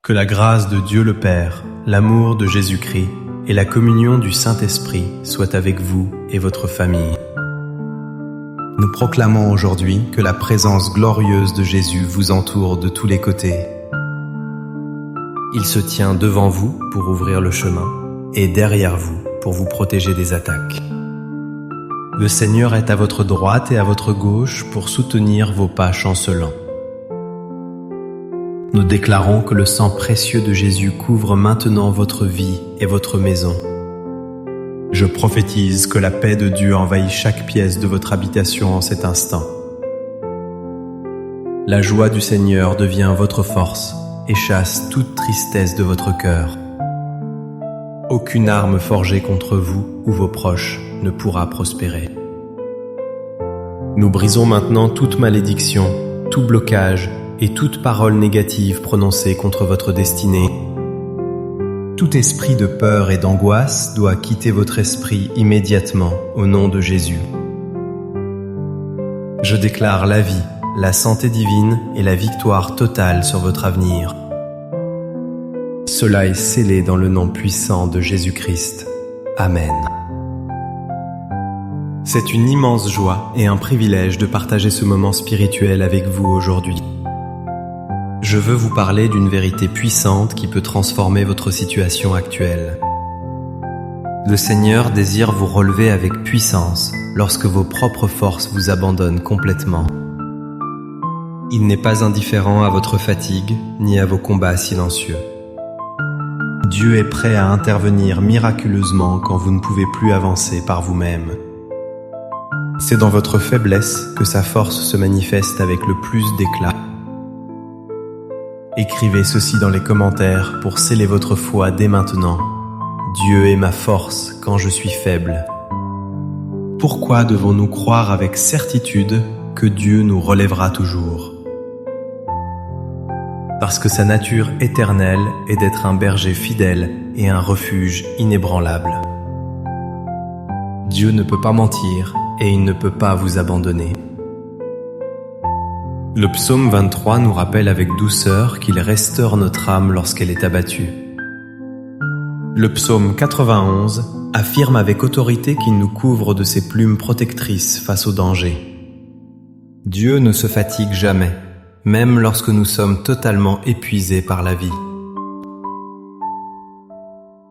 Que la grâce de Dieu le Père, l'amour de Jésus-Christ et la communion du Saint-Esprit soient avec vous et votre famille. Nous proclamons aujourd'hui que la présence glorieuse de Jésus vous entoure de tous les côtés. Il se tient devant vous pour ouvrir le chemin et derrière vous pour vous protéger des attaques. Le Seigneur est à votre droite et à votre gauche pour soutenir vos pas chancelants. Nous déclarons que le sang précieux de Jésus couvre maintenant votre vie et votre maison. Je prophétise que la paix de Dieu envahit chaque pièce de votre habitation en cet instant. La joie du Seigneur devient votre force et chasse toute tristesse de votre cœur. Aucune arme forgée contre vous ou vos proches ne pourra prospérer. Nous brisons maintenant toute malédiction, tout blocage et toute parole négative prononcée contre votre destinée. Tout esprit de peur et d'angoisse doit quitter votre esprit immédiatement au nom de Jésus. Je déclare la vie, la santé divine et la victoire totale sur votre avenir. Cela est scellé dans le nom puissant de Jésus-Christ. Amen. C'est une immense joie et un privilège de partager ce moment spirituel avec vous aujourd'hui. Je veux vous parler d'une vérité puissante qui peut transformer votre situation actuelle. Le Seigneur désire vous relever avec puissance lorsque vos propres forces vous abandonnent complètement. Il n'est pas indifférent à votre fatigue ni à vos combats silencieux. Dieu est prêt à intervenir miraculeusement quand vous ne pouvez plus avancer par vous-même. C'est dans votre faiblesse que sa force se manifeste avec le plus d'éclat. Écrivez ceci dans les commentaires pour sceller votre foi dès maintenant. Dieu est ma force quand je suis faible. Pourquoi devons-nous croire avec certitude que Dieu nous relèvera toujours? Parce que sa nature éternelle est d'être un berger fidèle et un refuge inébranlable. Dieu ne peut pas mentir et il ne peut pas vous abandonner. Le psaume 23 nous rappelle avec douceur qu'il restaure notre âme lorsqu'elle est abattue. Le psaume 91 affirme avec autorité qu'il nous couvre de ses plumes protectrices face au danger. Dieu ne se fatigue jamais, même lorsque nous sommes totalement épuisés par la vie.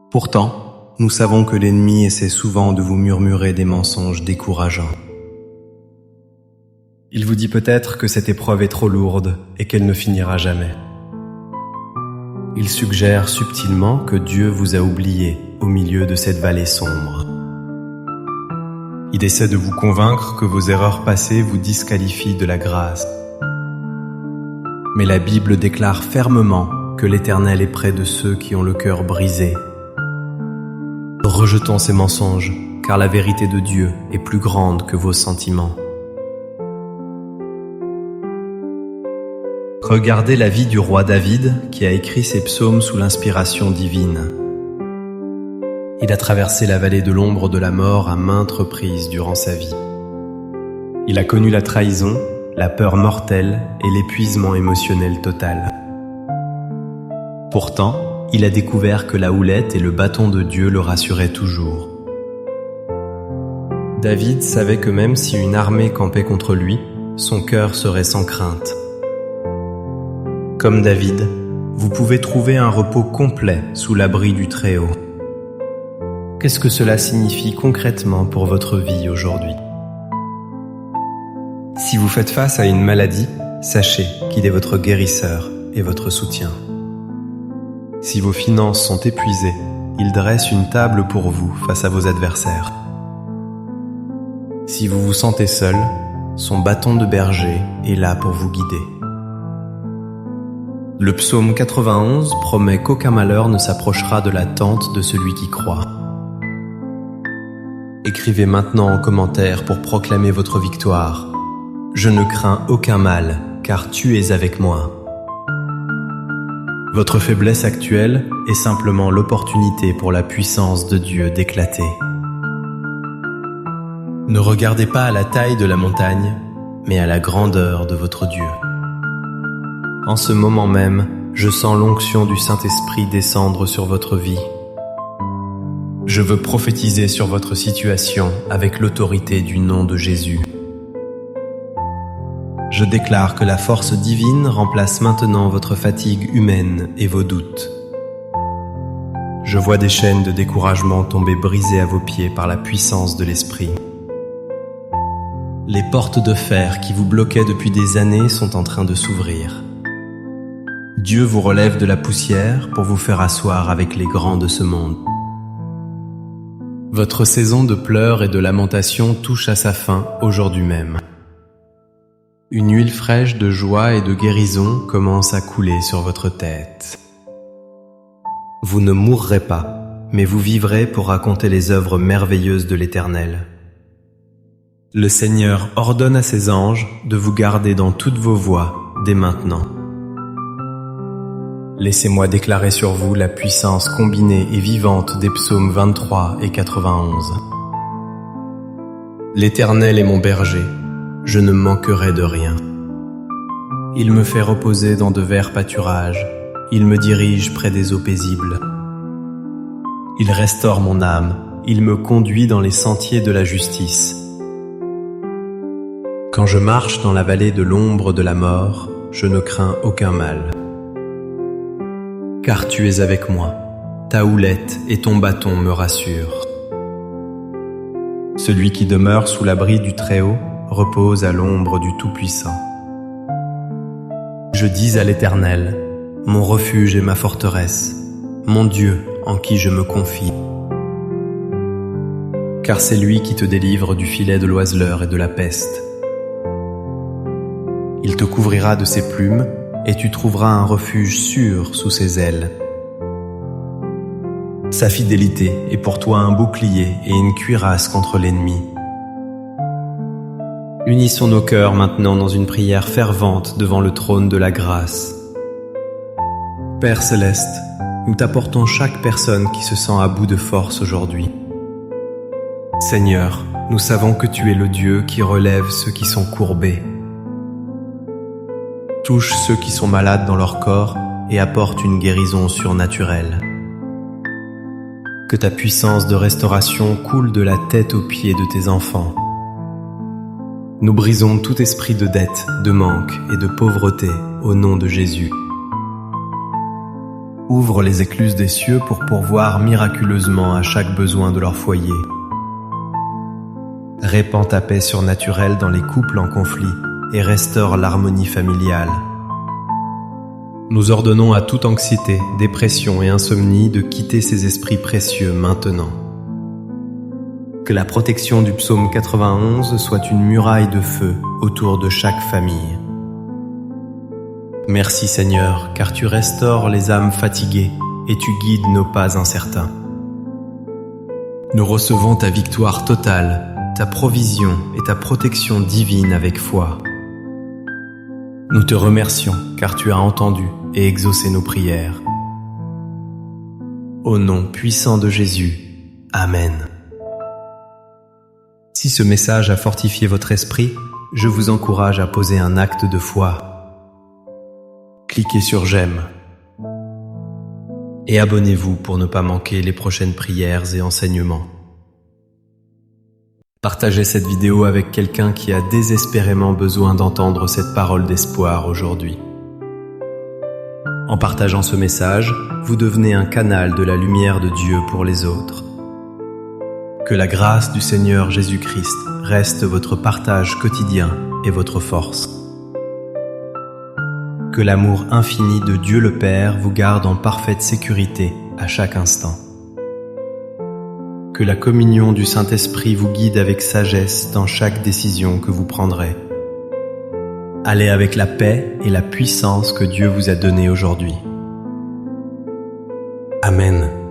Pourtant, nous savons que l'ennemi essaie souvent de vous murmurer des mensonges décourageants. Il vous dit peut-être que cette épreuve est trop lourde et qu'elle ne finira jamais. Il suggère subtilement que Dieu vous a oublié au milieu de cette vallée sombre. Il essaie de vous convaincre que vos erreurs passées vous disqualifient de la grâce. Mais la Bible déclare fermement que l'Éternel est près de ceux qui ont le cœur brisé. Rejetons ces mensonges, car la vérité de Dieu est plus grande que vos sentiments. Regardez la vie du roi David qui a écrit ses psaumes sous l'inspiration divine. Il a traversé la vallée de l'ombre de la mort à maintes reprises durant sa vie. Il a connu la trahison, la peur mortelle et l'épuisement émotionnel total. Pourtant, il a découvert que la houlette et le bâton de Dieu le rassuraient toujours. David savait que même si une armée campait contre lui, son cœur serait sans crainte. Comme David, vous pouvez trouver un repos complet sous l'abri du Très-Haut. Qu'est-ce que cela signifie concrètement pour votre vie aujourd'hui? Si vous faites face à une maladie, sachez qu'il est votre guérisseur et votre soutien. Si vos finances sont épuisées, il dresse une table pour vous face à vos adversaires. Si vous vous sentez seul, son bâton de berger est là pour vous guider. Le psaume 91 promet qu'aucun malheur ne s'approchera de la tente de celui qui croit. Écrivez maintenant en commentaire pour proclamer votre victoire. Je ne crains aucun mal, car tu es avec moi. Votre faiblesse actuelle est simplement l'opportunité pour la puissance de Dieu d'éclater. Ne regardez pas à la taille de la montagne, mais à la grandeur de votre Dieu. En ce moment même, je sens l'onction du Saint-Esprit descendre sur votre vie. Je veux prophétiser sur votre situation avec l'autorité du nom de Jésus. Je déclare que la force divine remplace maintenant votre fatigue humaine et vos doutes. Je vois des chaînes de découragement tomber brisées à vos pieds par la puissance de l'Esprit. Les portes de fer qui vous bloquaient depuis des années sont en train de s'ouvrir. Dieu vous relève de la poussière pour vous faire asseoir avec les grands de ce monde. Votre saison de pleurs et de lamentations touche à sa fin aujourd'hui même. Une huile fraîche de joie et de guérison commence à couler sur votre tête. Vous ne mourrez pas, mais vous vivrez pour raconter les œuvres merveilleuses de l'Éternel. Le Seigneur ordonne à ses anges de vous garder dans toutes vos voies dès maintenant. Laissez-moi déclarer sur vous la puissance combinée et vivante des psaumes 23 et 91. L'Éternel est mon berger, je ne manquerai de rien. Il me fait reposer dans de verts pâturages, il me dirige près des eaux paisibles. Il restaure mon âme, il me conduit dans les sentiers de la justice. Quand je marche dans la vallée de l'ombre de la mort, je ne crains aucun mal. Car tu es avec moi, ta houlette et ton bâton me rassurent. Celui qui demeure sous l'abri du Très-Haut repose à l'ombre du Tout-Puissant. Je dis à l'Éternel, mon refuge et ma forteresse, mon Dieu en qui je me confie. Car c'est lui qui te délivre du filet de l'oiseleur et de la peste. Il te couvrira de ses plumes, et tu trouveras un refuge sûr sous ses ailes. Sa fidélité est pour toi un bouclier et une cuirasse contre l'ennemi. Unissons nos cœurs maintenant dans une prière fervente devant le trône de la grâce. Père céleste, nous t'apportons chaque personne qui se sent à bout de force aujourd'hui. Seigneur, nous savons que tu es le Dieu qui relève ceux qui sont courbés. Touche ceux qui sont malades dans leur corps et apporte une guérison surnaturelle. Que ta puissance de restauration coule de la tête aux pieds de tes enfants. Nous brisons tout esprit de dette, de manque et de pauvreté au nom de Jésus. Ouvre les écluses des cieux pour pourvoir miraculeusement à chaque besoin de leur foyer. Répands ta paix surnaturelle dans les couples en conflit et restaure l'harmonie familiale. Nous ordonnons à toute anxiété, dépression et insomnie de quitter ces esprits précieux maintenant. Que la protection du psaume 91 soit une muraille de feu autour de chaque famille. Merci Seigneur, car tu restaures les âmes fatiguées et tu guides nos pas incertains. Nous recevons ta victoire totale, ta provision et ta protection divine avec foi. Nous te remercions car tu as entendu et exaucé nos prières. Au nom puissant de Jésus, Amen. Si ce message a fortifié votre esprit, je vous encourage à poser un acte de foi. Cliquez sur j'aime et abonnez-vous pour ne pas manquer les prochaines prières et enseignements. Partagez cette vidéo avec quelqu'un qui a désespérément besoin d'entendre cette parole d'espoir aujourd'hui. En partageant ce message, vous devenez un canal de la lumière de Dieu pour les autres. Que la grâce du Seigneur Jésus-Christ reste votre partage quotidien et votre force. Que l'amour infini de Dieu le Père vous garde en parfaite sécurité à chaque instant. Que la communion du Saint-Esprit vous guide avec sagesse dans chaque décision que vous prendrez. Allez avec la paix et la puissance que Dieu vous a donnée aujourd'hui. Amen.